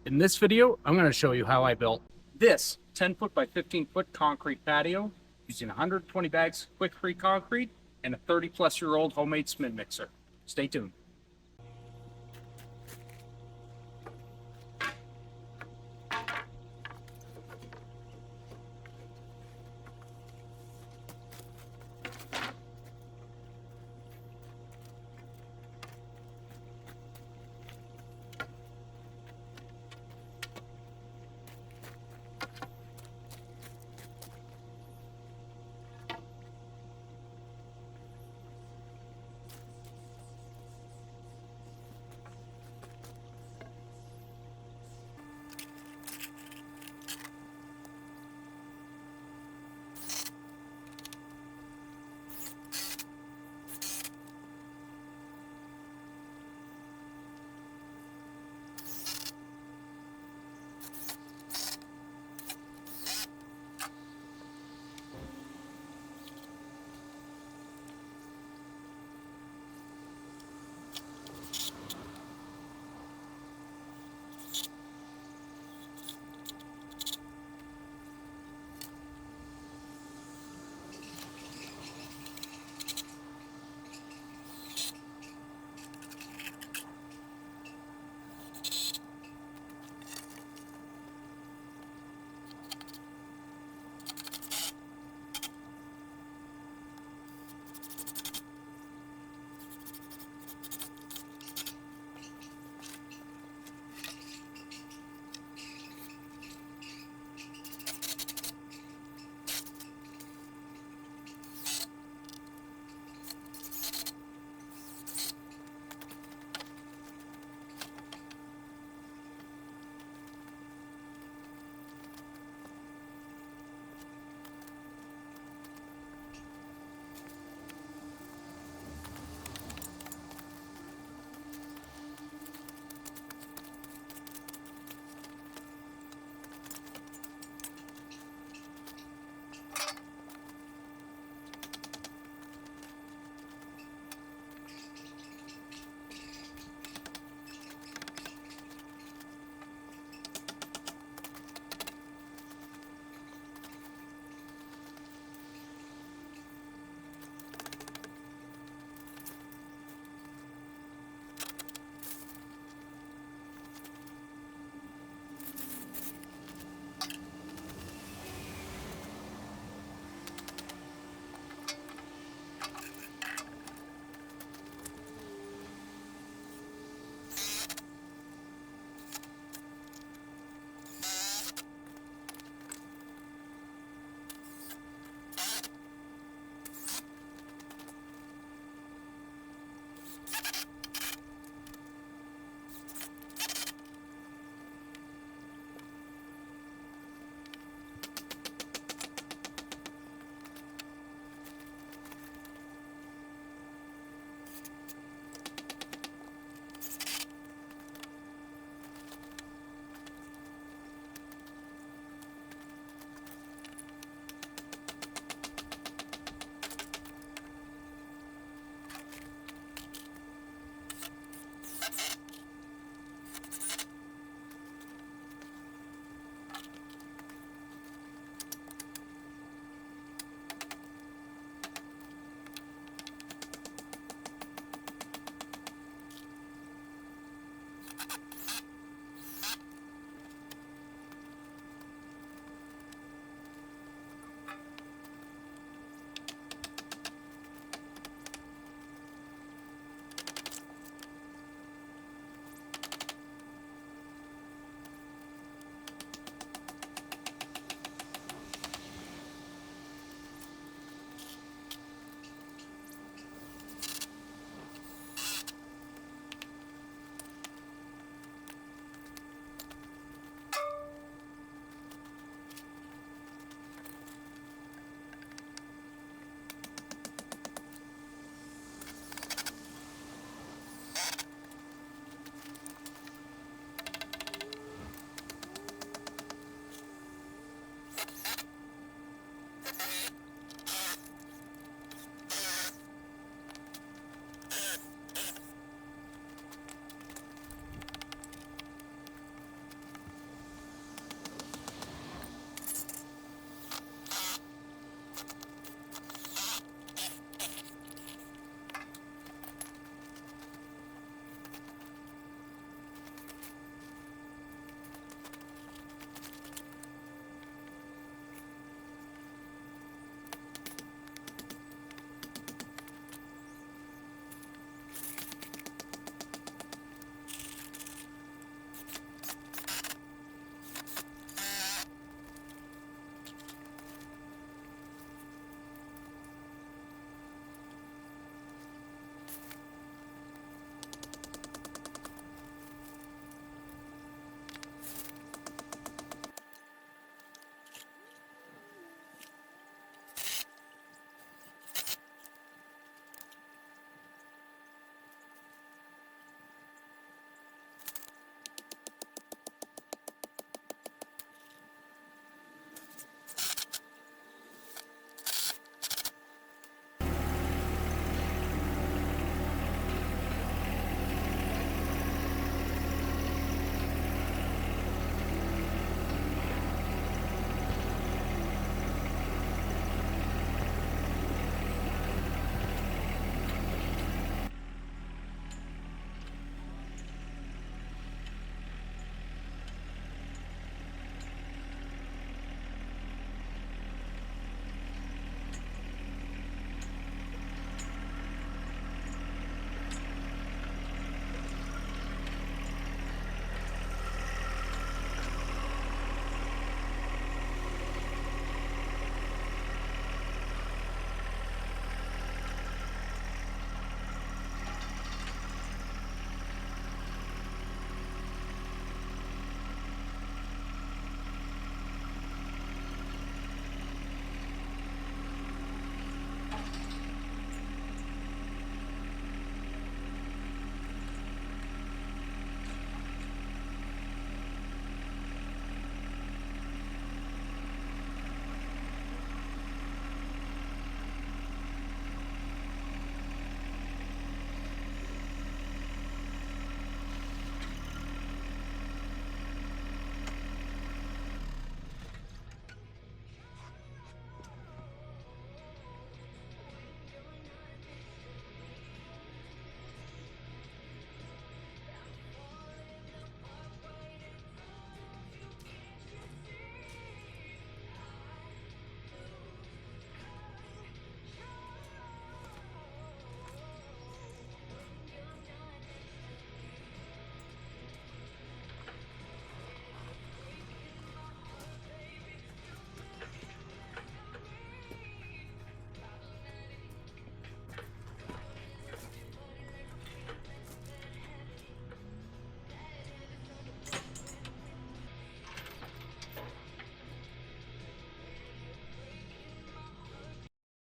In this video, I'm going to show you how I built this 10 foot by 15 foot concrete patio using 120 bags of Quikrete concrete and a 30-plus-year-old homemade cement mixer. Stay tuned.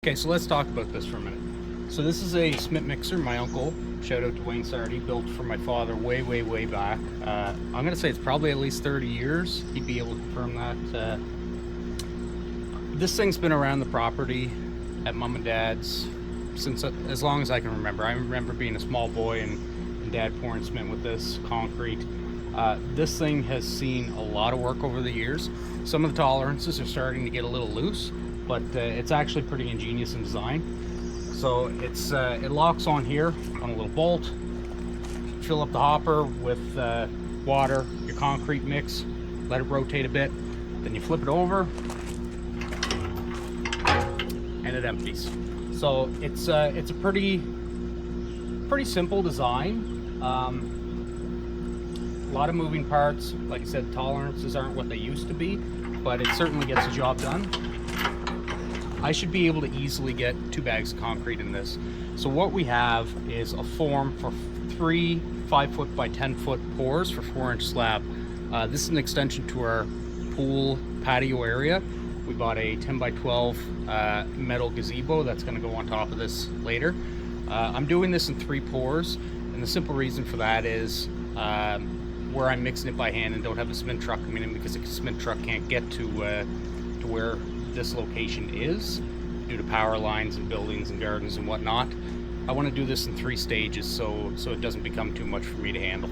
Okay, so let's talk about this for a minute. So this is a Smith mixer my uncle, shout out to Wayne Sardi, built for my father way back. I'm gonna say it's probably at least 30 years. He'd be able to confirm that. This thing's been around the property at mom and dad's since as long as I can remember. I remember being a small boy and dad pouring cement with this concrete. This thing has seen a lot of work over the years. Some of the tolerances are starting to get a little loose, but it's actually pretty ingenious in design. So it locks on here on a little bolt. Fill up the hopper with water, your concrete mix, let it rotate a bit, then you flip it over and it empties. So it's a pretty simple design. A lot of moving parts. Like I said, tolerances aren't what they used to be, but it certainly gets the job done. I should be able to easily get 2 bags of concrete in this. So what we have is a form for 3 5-foot by 10-foot pours for 4-inch slab. This is an extension to our pool patio area. We bought a 10 by 12 metal gazebo that's going to go on top of this later. I'm doing this in 3 pours, and the simple reason for that is where I'm mixing it by hand and don't have a cement truck coming in, because the cement truck can't get to where this location is due to power lines and buildings and gardens and whatnot. I want to do this in 3 stages so it doesn't become too much for me to handle.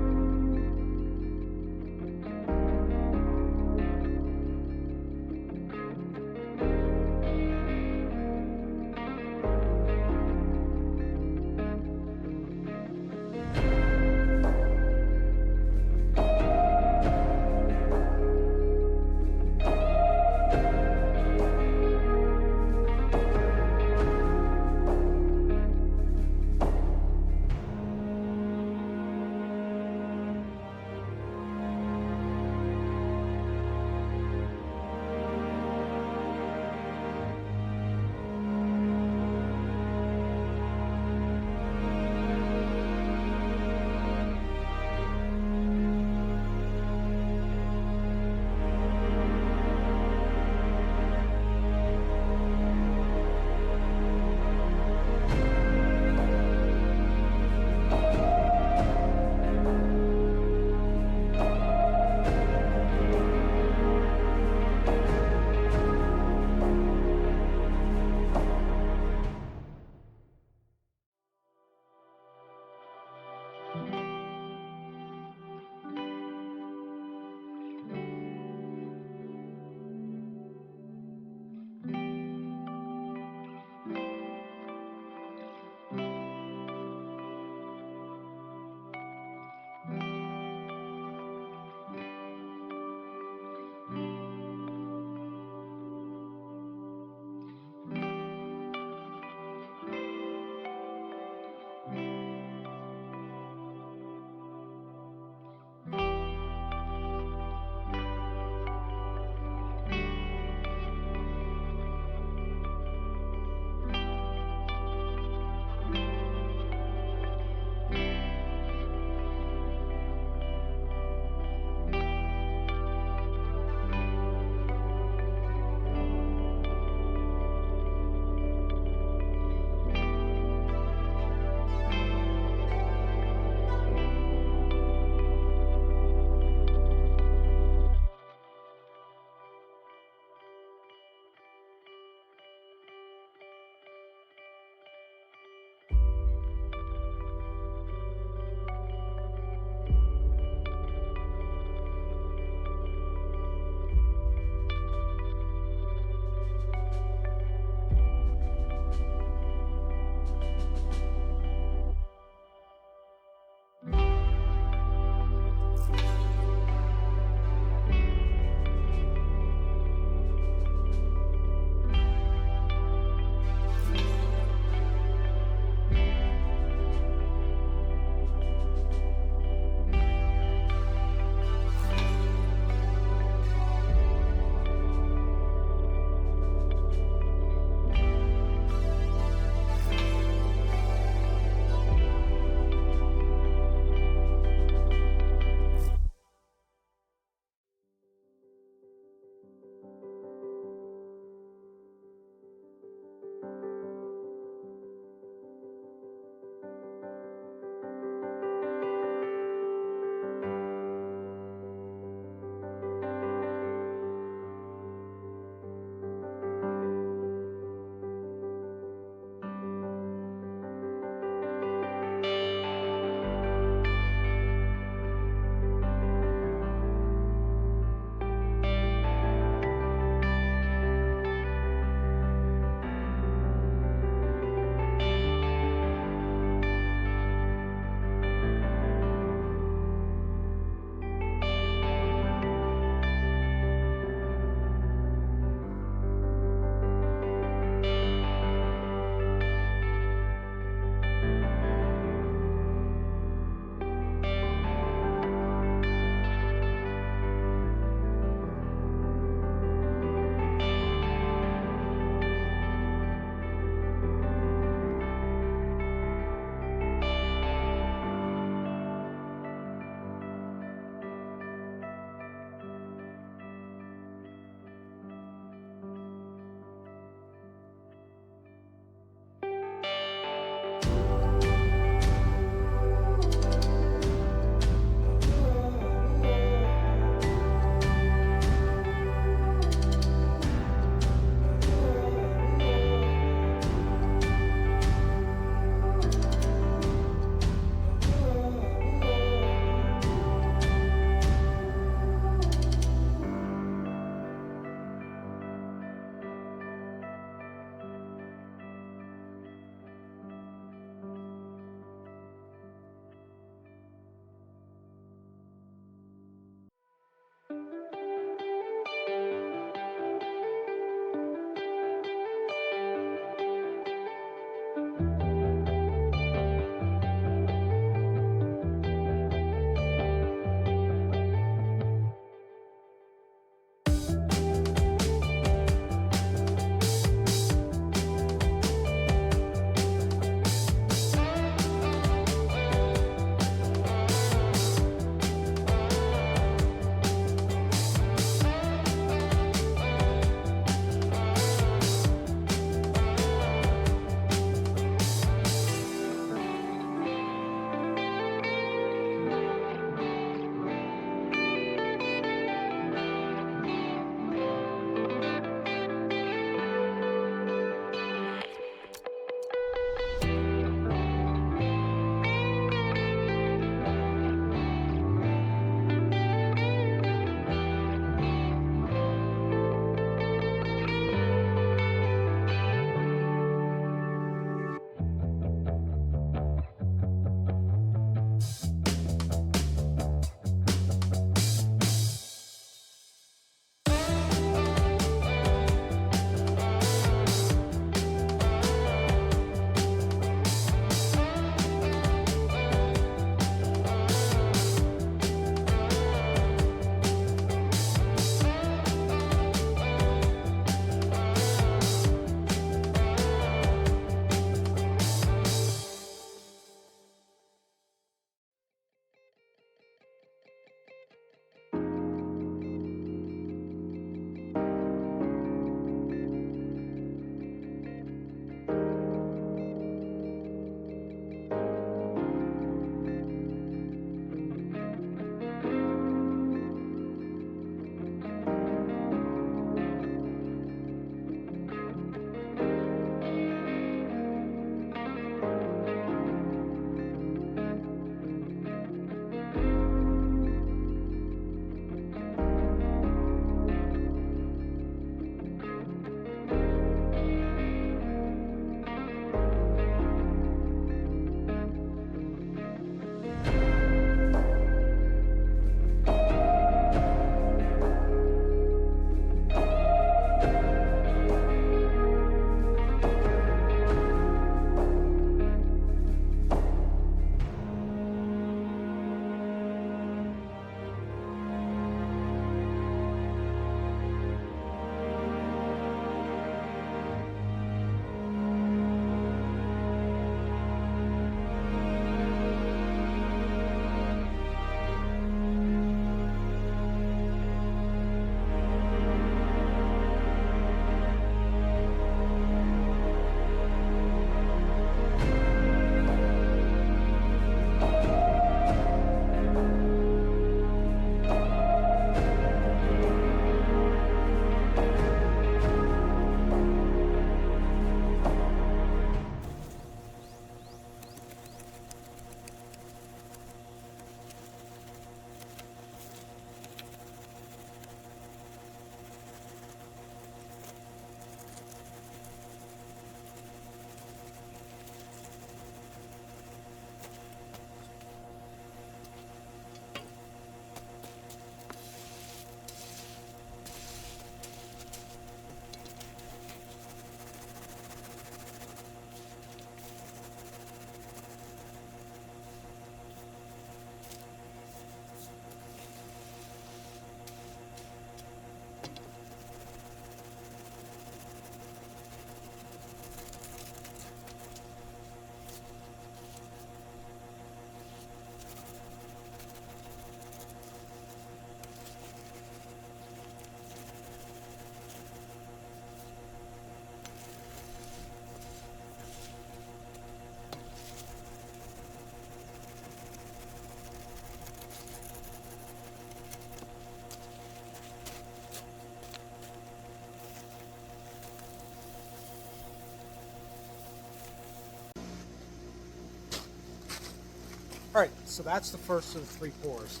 All right, so that's the first of the 3 pours.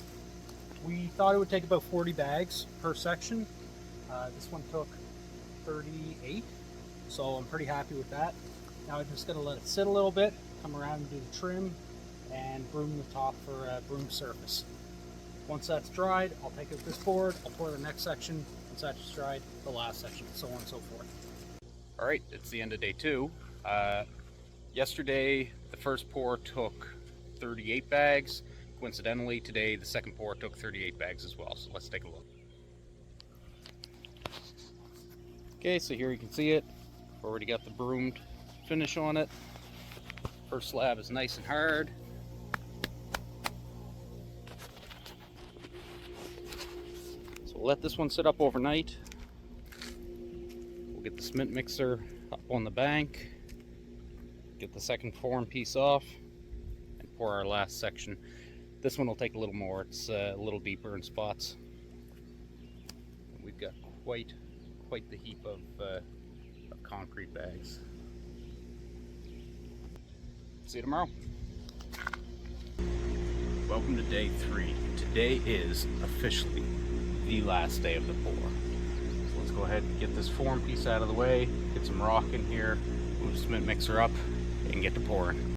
We thought it would take about 40 bags per section. This one took 38, so I'm pretty happy with that. Now I'm just gonna let it sit a little bit, come around and do the trim, and broom the top for broom surface. Once that's dried, I'll take out this board, I'll pour the next section. Once that's dried, the last section, so on and so forth. All right, it's the end of day 2. Yesterday, the first pour took 38 bags. Coincidentally, today, the second pour took 38 bags as well. So let's take a look. Okay, so here you can see it. Already got the broomed finish on it. First slab is nice and hard. So we'll let this one sit up overnight. We'll get the cement mixer up on the bank. Get the second form piece off and pour our last section. This one will take a little more. It's a little deeper in spots. We've got quite the heap of concrete bags. See you tomorrow. Welcome to day 3. Today is officially the last day of the pour. So let's go ahead and get this form piece out of the way, get some rock in here, move the cement mixer up, and get to pouring.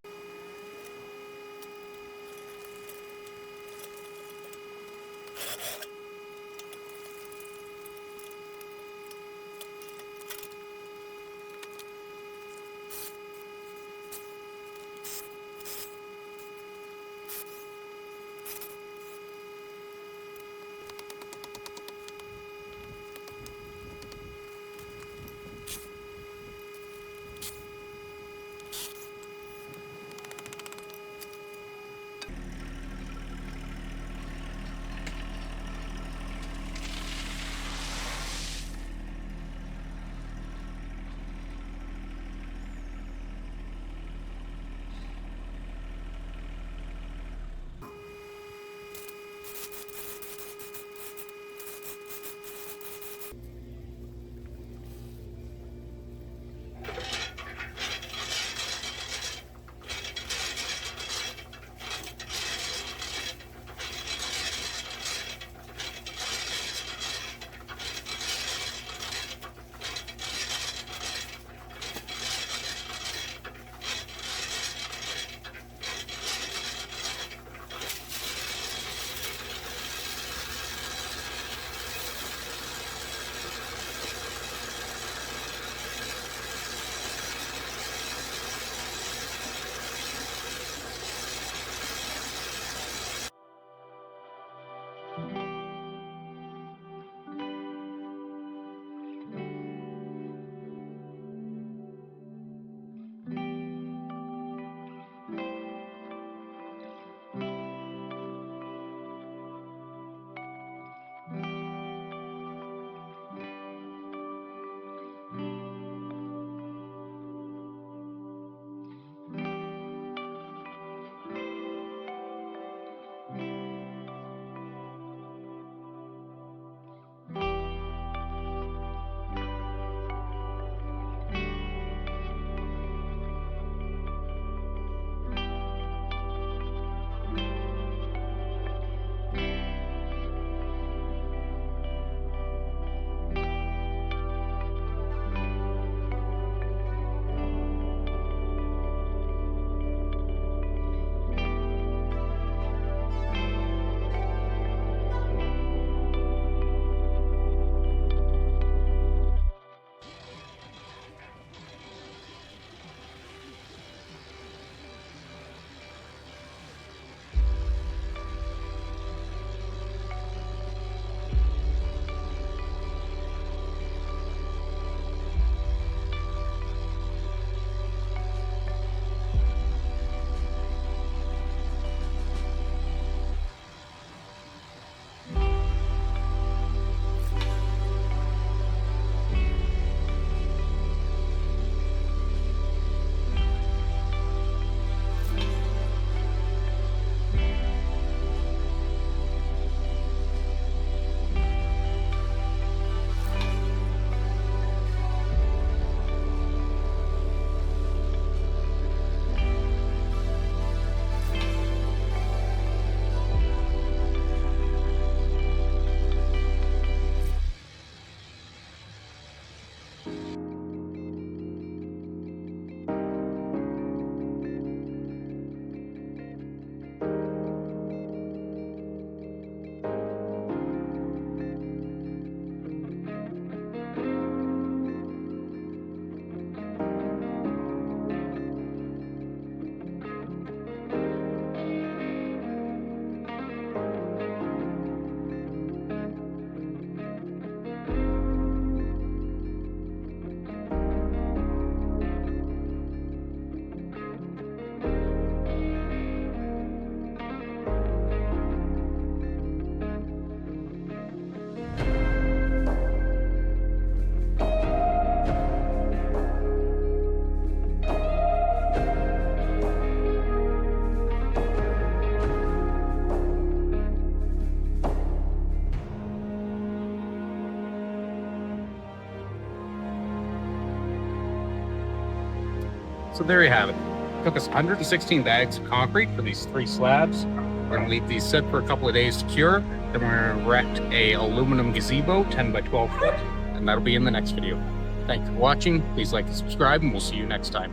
So there you have it. Took us 116 bags of concrete for these 3 slabs. We're gonna leave these sit for a couple of days to cure. Then we're gonna erect a aluminum gazebo, 10 by 12 foot, and that'll be in the next video. Thanks for watching. Please like and subscribe, and we'll see you next time.